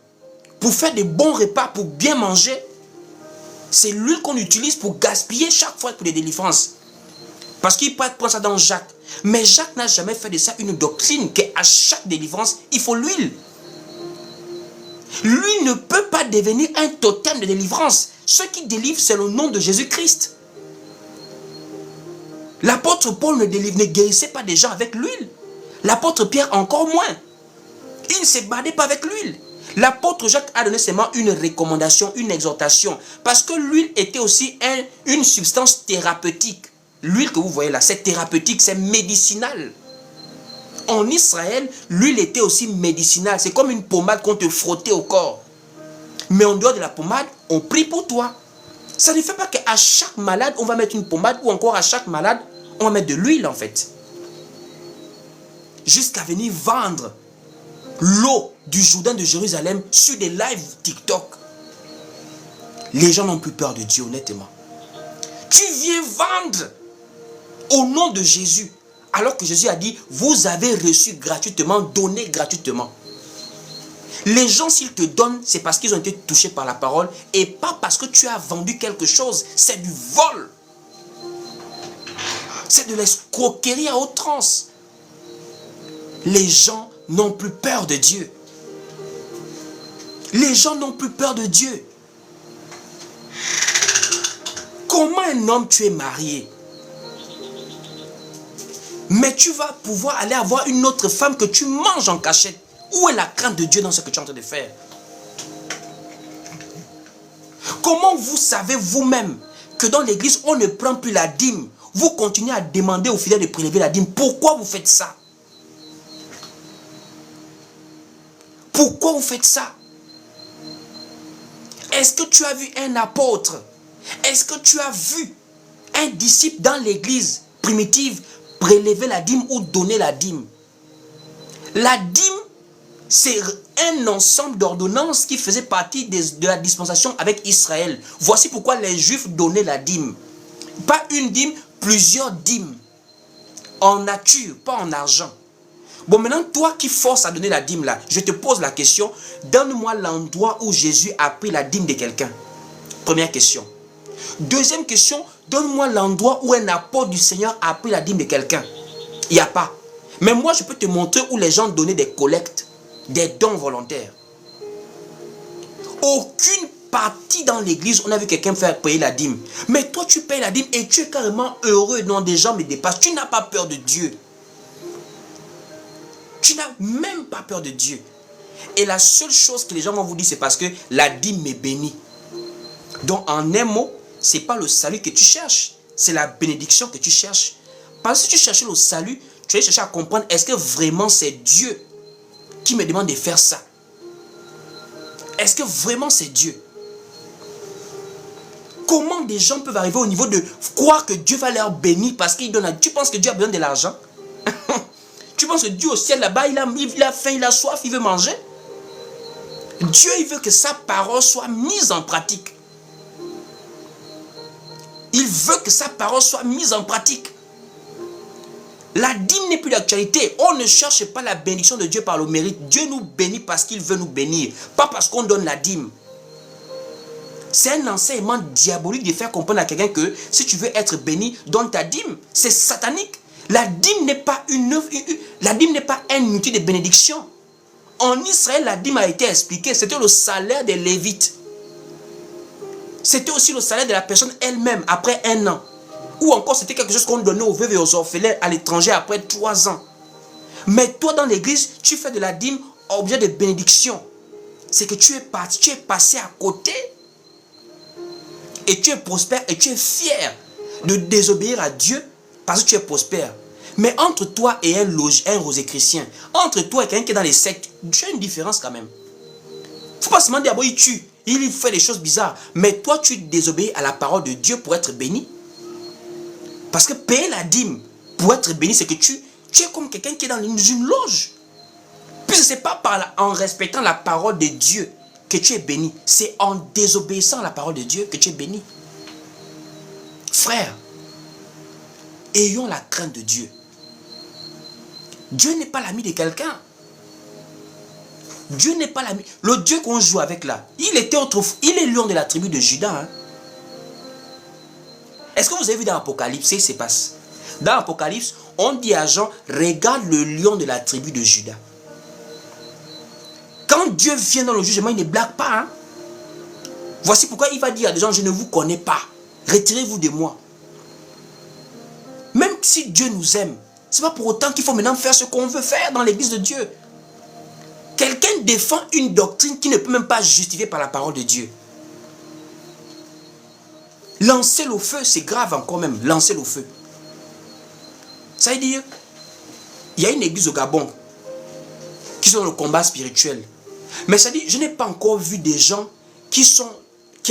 pour faire des bons repas, pour bien manger, c'est l'huile qu'on utilise pour gaspiller chaque fois pour les délivrances. Parce qu'il peut prendre ça dans Jacques. Mais Jacques n'a jamais fait de ça une doctrine qu'à chaque délivrance, il faut l'huile. Lui ne peut pas devenir un totem de délivrance. Ce qui délivre, c'est le nom de Jésus-Christ. L'apôtre Paul ne guérissait pas des gens avec l'huile. L'apôtre Pierre encore moins. Il ne se badait pas avec l'huile. L'apôtre Jacques a donné seulement une recommandation, une exhortation. Parce que l'huile était aussi une substance thérapeutique. L'huile que vous voyez là, c'est thérapeutique, c'est médicinal. En Israël, l'huile était aussi médicinale. C'est comme une pommade qu'on te frottait au corps. Mais en dehors de la pommade, on prie pour toi. Ça ne fait pas qu'à chaque malade, on va mettre une pommade ou encore à chaque malade, on va mettre de l'huile en fait. Jusqu'à venir vendre l'eau du Jourdain de Jérusalem sur des lives TikTok. Les gens n'ont plus peur de Dieu, honnêtement. Tu viens vendre au nom de Jésus. Alors que Jésus a dit, vous avez reçu gratuitement, donné gratuitement. Les gens, s'ils te donnent, c'est parce qu'ils ont été touchés par la parole et pas parce que tu as vendu quelque chose. C'est du vol. C'est de l'escroquerie à outrance. Les gens n'ont plus peur de Dieu. Les gens n'ont plus peur de Dieu. Comment un homme, tu es marié, mais tu vas pouvoir aller avoir une autre femme que tu manges en cachette? Où est la crainte de Dieu dans ce que tu es en train de faire? Comment vous savez vous-même que dans l'église, on ne prend plus la dîme? Vous continuez à demander aux fidèles de prélever la dîme. Pourquoi vous faites ça? Pourquoi vous faites ça? Est-ce que tu as vu un apôtre? Est-ce que tu as vu un disciple dans l'église primitive prélever la dîme ou donner la dîme? La dîme, c'est un ensemble d'ordonnances qui faisait partie de la dispensation avec Israël. Voici pourquoi les Juifs donnaient la dîme. Pas une dîme, plusieurs dîmes. En nature, pas en argent. Bon, maintenant, toi qui forces à donner la dîme là, je te pose la question. Donne-moi l'endroit où Jésus a pris la dîme de quelqu'un. Première question. Deuxième question, donne-moi l'endroit où un apôtre du Seigneur a pris la dîme de quelqu'un. Il n'y a pas. Mais moi, je peux te montrer où les gens donnaient des collectes, des dons volontaires. Aucune partie dans l'église, on a vu quelqu'un faire payer la dîme. Mais toi, tu payes la dîme et tu es carrément heureux. Non, des gens me dépassent. Tu n'as pas peur de Dieu. Tu n'as même pas peur de Dieu. Et la seule chose que les gens vont vous dire, c'est parce que la dîme m'est bénie. Donc, en un mot, ce n'est pas le salut que tu cherches. C'est la bénédiction que tu cherches. Parce que si tu cherchais le salut, tu vas chercher à comprendre, est-ce que vraiment c'est Dieu qui me demande de faire ça? Est-ce que vraiment c'est Dieu? Comment des gens peuvent arriver au niveau de croire que Dieu va leur bénir parce qu'il donne à... Tu penses que Dieu a besoin de l'argent? Tu penses que Dieu au ciel là-bas, il a faim, il a soif, il veut manger? Dieu, il veut que sa parole soit mise en pratique. Il veut que sa parole soit mise en pratique. La dîme n'est plus d'actualité. On ne cherche pas la bénédiction de Dieu par le mérite. Dieu nous bénit parce qu'il veut nous bénir, pas parce qu'on donne la dîme. C'est un enseignement diabolique de faire comprendre à quelqu'un que si tu veux être béni, donne ta dîme. C'est satanique. La dîme n'est pas un outil de bénédiction. En Israël, la dîme a été expliquée. C'était le salaire des Lévites. C'était aussi le salaire de la personne elle-même après 1 an. Ou encore c'était quelque chose qu'on donnait aux veuves et aux orphelins à l'étranger après 3 ans. Mais toi dans l'église, tu fais de la dîme objet de bénédiction. C'est que tu es passé à côté. Et tu es prospère et tu es fier de désobéir à Dieu parce que tu es prospère. Mais entre toi et un rosicrucien, entre toi et quelqu'un qui est dans les sectes, tu as une différence quand même. Il ne faut pas seulement dire, bon, il tue, il fait des choses bizarres. Mais toi, tu désobéis à la parole de Dieu pour être béni. Parce que payer la dîme pour être béni, c'est que tu es comme quelqu'un qui est dans une loge. Puis ce n'est pas en respectant la parole de Dieu que tu es béni. C'est en désobéissant à la parole de Dieu que tu es béni. Frère, ayons la crainte de Dieu. Dieu n'est pas l'ami de quelqu'un. Dieu n'est pas l'ami. Le Dieu qu'on joue avec là, il est lion de la tribu de Juda. Hein? Est-ce que vous avez vu dans l'Apocalypse ce qui se passe? Dans l'Apocalypse, on dit à Jean, regarde le lion de la tribu de Juda. Quand Dieu vient dans le jugement, il ne blague pas. Hein? Voici pourquoi il va dire à des gens, je ne vous connais pas. Retirez-vous de moi. Même si Dieu nous aime, ce n'est pas pour autant qu'il faut maintenant faire ce qu'on veut faire dans l'église de Dieu. Quelqu'un défend une doctrine qui ne peut même pas justifier par la parole de Dieu. Lancer le feu, c'est grave encore même. Lancer le feu. Ça veut dire, il y a une église au Gabon qui sont dans le combat spirituel. Mais ça dit, je n'ai pas encore vu des gens qui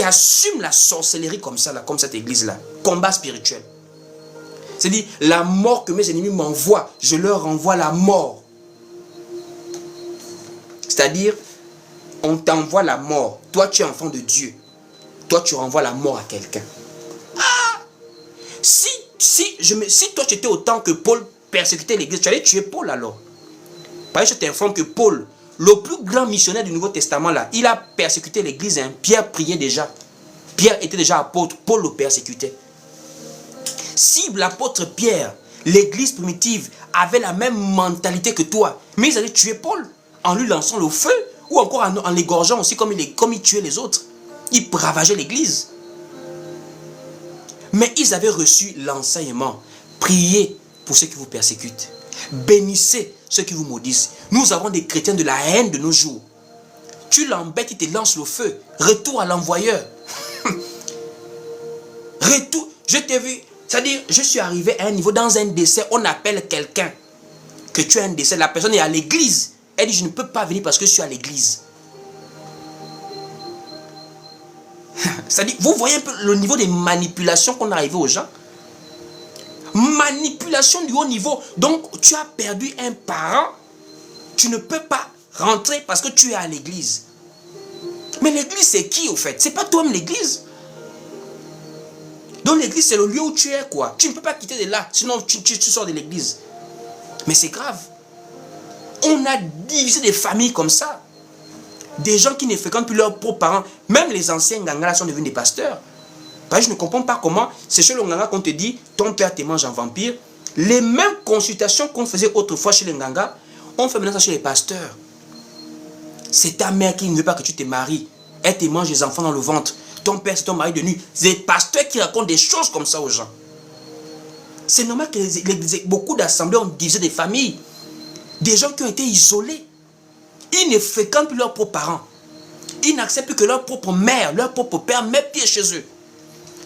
assument la sorcellerie comme ça, là, comme cette église-là. Combat spirituel. C'est-à-dire, la mort que mes ennemis m'envoient, je leur renvoie la mort. C'est-à-dire, on t'envoie la mort. Toi, tu es enfant de Dieu. Toi, tu renvoies la mort à quelqu'un. Ah! Si toi, tu étais autant que Paul persécutait l'église, tu allais tuer Paul alors. Par exemple, je t'informe que Paul, le plus grand missionnaire du Nouveau Testament, là, il a persécuté l'église. Hein. Pierre priait déjà. Pierre était déjà apôtre. Paul le persécutait. Si l'apôtre Pierre, l'église primitive, avait la même mentalité que toi, mais ils allaient tuer Paul en lui lançant le feu ou encore en l'égorgeant aussi comme il tuait les autres. Ils ravageaient l'église. Mais ils avaient reçu l'enseignement. Priez pour ceux qui vous persécutent. Bénissez ceux qui vous maudissent. Nous avons des chrétiens de la haine de nos jours. Tu l'embêtes, il te lance le feu. Retour à l'envoyeur. Retour. Je t'ai vu. C'est-à-dire, je suis arrivé à un niveau, dans un décès, on appelle quelqu'un que tu as un décès. La personne est à l'église. Elle dit, je ne peux pas venir parce que je suis à l'église. C'est-à-dire, vous voyez un peu le niveau de manipulation qu'on arrive aux gens. Manipulation du haut niveau. Donc, tu as perdu un parent. Tu ne peux pas rentrer parce que tu es à l'église. Mais l'église, c'est qui au fait? C'est pas toi-même l'église. Donc, l'église, c'est le lieu où tu es, quoi. Tu ne peux pas quitter de là, sinon tu sors de l'église. Mais c'est grave. On a divisé des familles comme ça. Des gens qui ne fréquentent plus leurs propres parents. Même les anciens Nganga sont devenus des pasteurs. Parce que je ne comprends pas comment, c'est chez le Nganga qu'on te dit, ton père te mange en vampire. Les mêmes consultations qu'on faisait autrefois chez les Nganga, on fait maintenant ça chez les pasteurs. C'est ta mère qui ne veut pas que tu te maries. Elle te mange les enfants dans le ventre. Ton père, c'est ton mari de nuit. C'est des pasteurs qui racontent des choses comme ça aux gens. C'est normal que beaucoup d'assemblées ont divisé des familles. Des gens qui ont été isolés. Ils ne fréquentent plus leurs propres parents. Ils n'acceptent plus que leur propre mère, leur propre père met pied chez eux.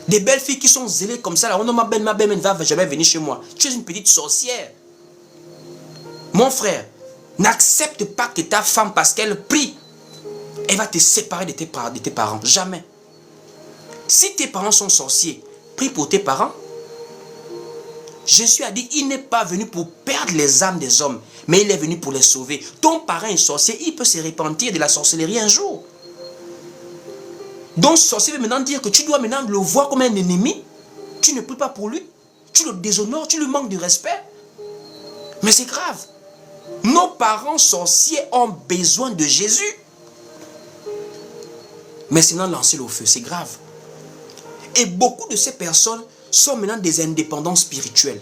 Des belles filles qui sont zélées comme ça. Là, ma belle ne va jamais venir chez moi. Tu es une petite sorcière. Mon frère, n'accepte pas que ta femme, parce qu'elle prie, elle va te séparer de tes parents. Jamais. Si tes parents sont sorciers, prie pour tes parents. Jésus a dit, il n'est pas venu pour perdre les âmes des hommes, mais il est venu pour les sauver. Ton parent est sorcier, il peut se repentir de la sorcellerie un jour. Donc, sorcier veut maintenant dire que tu dois maintenant le voir comme un ennemi. Tu ne pries pas pour lui. Tu le déshonores, tu lui manques de respect. Mais c'est grave. Nos parents sorciers ont besoin de Jésus. Mais c'est maintenant lancé le feu, c'est grave. Et beaucoup de ces personnes sont maintenant des indépendants spirituels.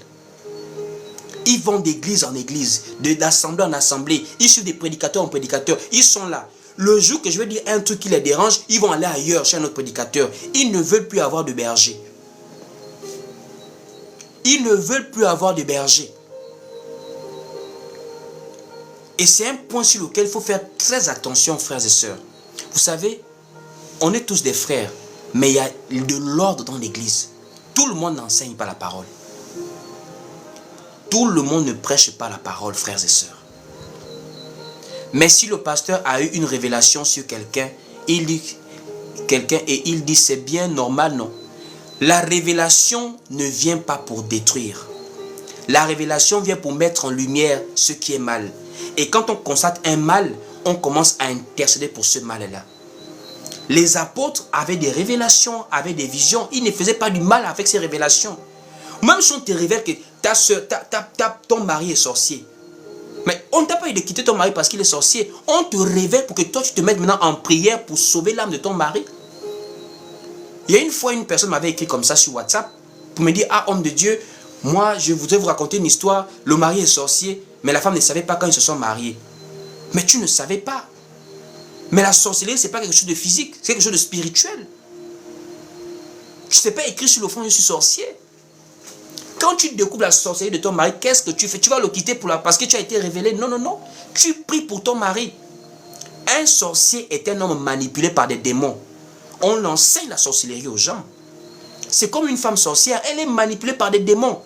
Ils vont d'église en église, d'assemblée en assemblée. Ils suivent des prédicateurs en prédicateurs. Ils sont là. Le jour que je vais dire un truc qui les dérange, ils vont aller ailleurs chez un autre prédicateur. Ils ne veulent plus avoir de berger. Ils ne veulent plus avoir de berger. Et c'est un point sur lequel il faut faire très attention, frères et sœurs. Vous savez, on est tous des frères, mais il y a de l'ordre dans l'église. Tout le monde n'enseigne pas la parole. Tout le monde ne prêche pas la parole, frères et sœurs. Mais si le pasteur a eu une révélation sur quelqu'un, il dit c'est bien normal, non. La révélation ne vient pas pour détruire. La révélation vient pour mettre en lumière ce qui est mal. Et quand on constate un mal, on commence à intercéder pour ce mal-là. Les apôtres avaient des révélations, avaient des visions. Ils ne faisaient pas du mal avec ces révélations. Même si on te révèle que ton mari est sorcier. Mais on ne t'a pas dit de quitter ton mari parce qu'il est sorcier. On te révèle pour que toi tu te mettes maintenant en prière pour sauver l'âme de ton mari. Il y a une fois, une personne m'avait écrit comme ça sur WhatsApp pour me dire, ah homme de Dieu, moi je voudrais vous raconter une histoire. Le mari est sorcier, mais la femme ne savait pas quand ils se sont mariés. Mais tu ne savais pas. Mais la sorcellerie, ce n'est pas quelque chose de physique, c'est quelque chose de spirituel. Tu ne sais pas écrire sur le front, je suis sorcier. Quand tu découvres la sorcellerie de ton mari, qu'est-ce que tu fais? Tu vas le quitter parce que tu as été révélé? Non, non, non. Tu pries pour ton mari. Un sorcier est un homme manipulé par des démons. On enseigne la sorcellerie aux gens. C'est comme une femme sorcière, elle est manipulée par des démons.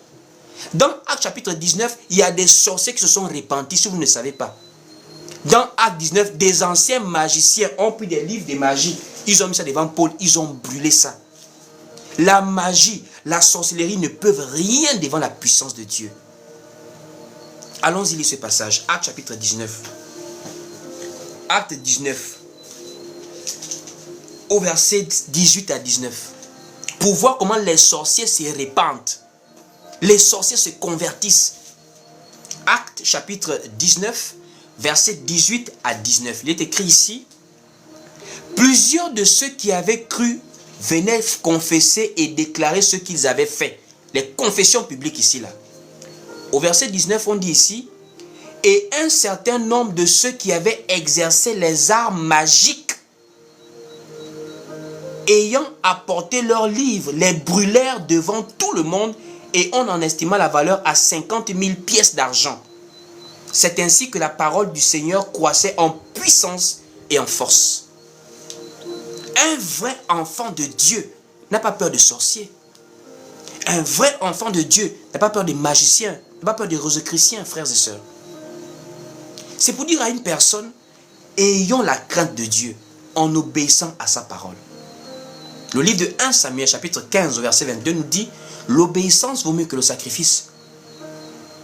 Dans Actes chapitre 19, il y a des sorciers qui se sont repentis, si vous ne savez pas. Dans Actes 19, des anciens magiciens ont pris des livres de magie. Ils ont mis ça devant Paul, ils ont brûlé ça. La magie, la sorcellerie ne peuvent rien devant la puissance de Dieu. Allons-y lire ce passage. Actes chapitre 19. Acte 19. Au verset 18 à 19. Pour voir comment les sorciers se répandent. Les sorciers se convertissent. Acte chapitre 19, verset 18 à 19. Il est écrit ici. Plusieurs de ceux qui avaient cru venaient confesser et déclarer ce qu'ils avaient fait. Les confessions publiques ici, là. Au verset 19, on dit ici, et un certain nombre de ceux qui avaient exercé les arts magiques, ayant apporté leurs livres, les brûlèrent devant tout le monde et on en estima la valeur à 50 000 pièces d'argent. C'est ainsi que la parole du Seigneur croissait en puissance et en force. Un vrai enfant de Dieu n'a pas peur de sorciers. Un vrai enfant de Dieu n'a pas peur des magiciens, n'a pas peur des rosicruciens, frères et sœurs. C'est pour dire à une personne, ayons la crainte de Dieu en obéissant à sa parole. Le livre de 1 Samuel, chapitre 15, verset 22, nous dit, l'obéissance vaut mieux que le sacrifice.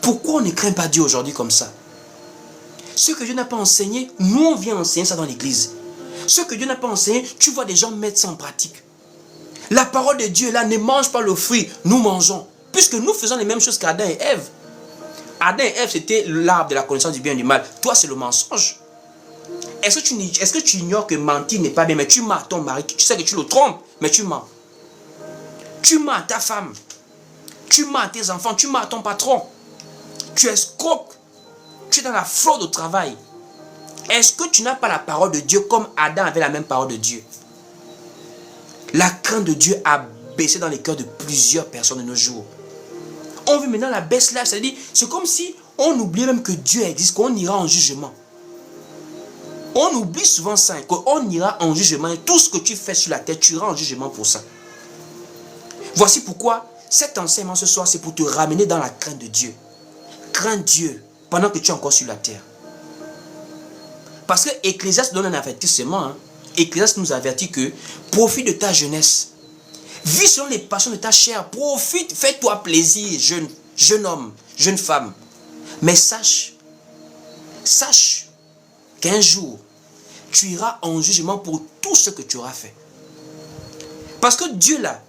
Pourquoi on ne craint pas Dieu aujourd'hui comme ça? Ce que Dieu n'a pas enseigné, nous on vient enseigner ça dans l'église. Ce que Dieu n'a pas enseigné, tu vois des gens mettre ça en pratique. La parole de Dieu là, ne mange pas le fruit, nous mangeons. Puisque nous faisons les mêmes choses qu'Adam et Ève. Adam et Ève, c'était l'arbre de la connaissance du bien et du mal. Toi, c'est le mensonge. Est-ce que tu ignores que mentir n'est pas bien, mais tu mens à ton mari, tu sais que tu le trompes, mais tu mens. Tu mens à ta femme, tu mens à tes enfants, tu mens à ton patron. Tu escroques, tu es dans la fraude au travail. Est-ce que tu n'as pas la parole de Dieu comme Adam avait la même parole de Dieu? La crainte de Dieu a baissé dans les cœurs de plusieurs personnes de nos jours. On vit maintenant la baisse là, c'est-à-dire, c'est comme si on oubliait même que Dieu existe, qu'on ira en jugement. On oublie souvent ça, qu'on ira en jugement et tout ce que tu fais sur la terre, tu iras en jugement pour ça. Voici pourquoi cet enseignement ce soir, c'est pour te ramener dans la crainte de Dieu. Crains Dieu pendant que tu es encore sur la terre. Parce que Ecclésiaste donne un avertissement. Hein. Ecclésiaste nous avertit que profite de ta jeunesse. Vis selon les passions de ta chair. Profite, fais-toi plaisir, jeune homme, jeune femme. Mais sache qu'un jour, tu iras en jugement pour tout ce que tu auras fait. Parce que Dieu là,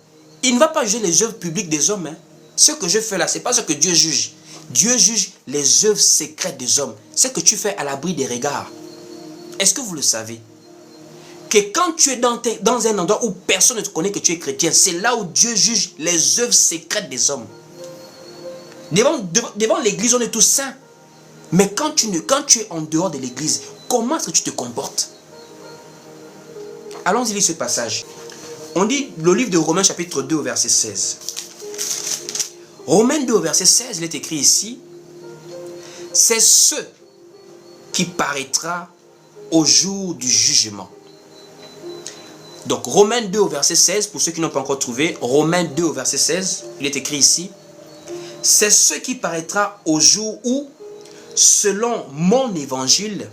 il ne va pas juger les œuvres publiques des hommes. Hein. Ce que je fais là, ce n'est pas ce que Dieu juge. Dieu juge les œuvres secrètes des hommes. Ce que tu fais à l'abri des regards. Est-ce que vous le savez? Que quand tu es dans un endroit où personne ne te connaît que tu es chrétien, c'est là où Dieu juge les œuvres secrètes des hommes. Devant l'église, on est tous saints. Mais quand tu es en dehors de l'église, comment est-ce que tu te comportes? Allons-y lire ce passage. On dit le livre de Romains chapitre 2 au verset 16. Romains 2 au verset 16, il est écrit ici. C'est ce qui paraîtra au jour du jugement. Donc Romains 2 au verset 16, pour ceux qui n'ont pas encore trouvé, Romains 2 au verset 16, il est écrit ici. C'est ce qui paraîtra au jour où, selon mon évangile,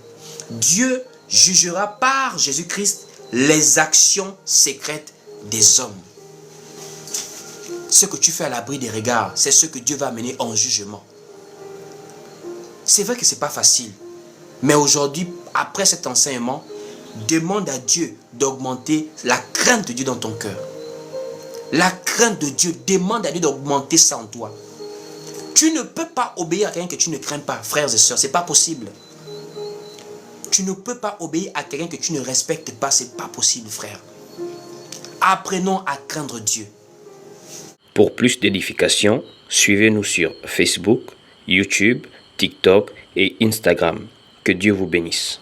Dieu jugera par Jésus-Christ les actions secrètes des hommes. Ce que tu fais à l'abri des regards, c'est ce que Dieu va mener en jugement. C'est vrai que ce n'est pas facile. Mais aujourd'hui, après cet enseignement, demande à Dieu d'augmenter la crainte de Dieu dans ton cœur. La crainte de Dieu, demande à Dieu d'augmenter ça en toi. Tu ne peux pas obéir à quelqu'un que tu ne crains pas, frères et sœurs, ce n'est pas possible. Tu ne peux pas obéir à quelqu'un que tu ne respectes pas, ce n'est pas possible, frère. Apprenons à craindre Dieu. Pour plus d'édification, suivez-nous sur Facebook, YouTube, TikTok et Instagram. Que Dieu vous bénisse.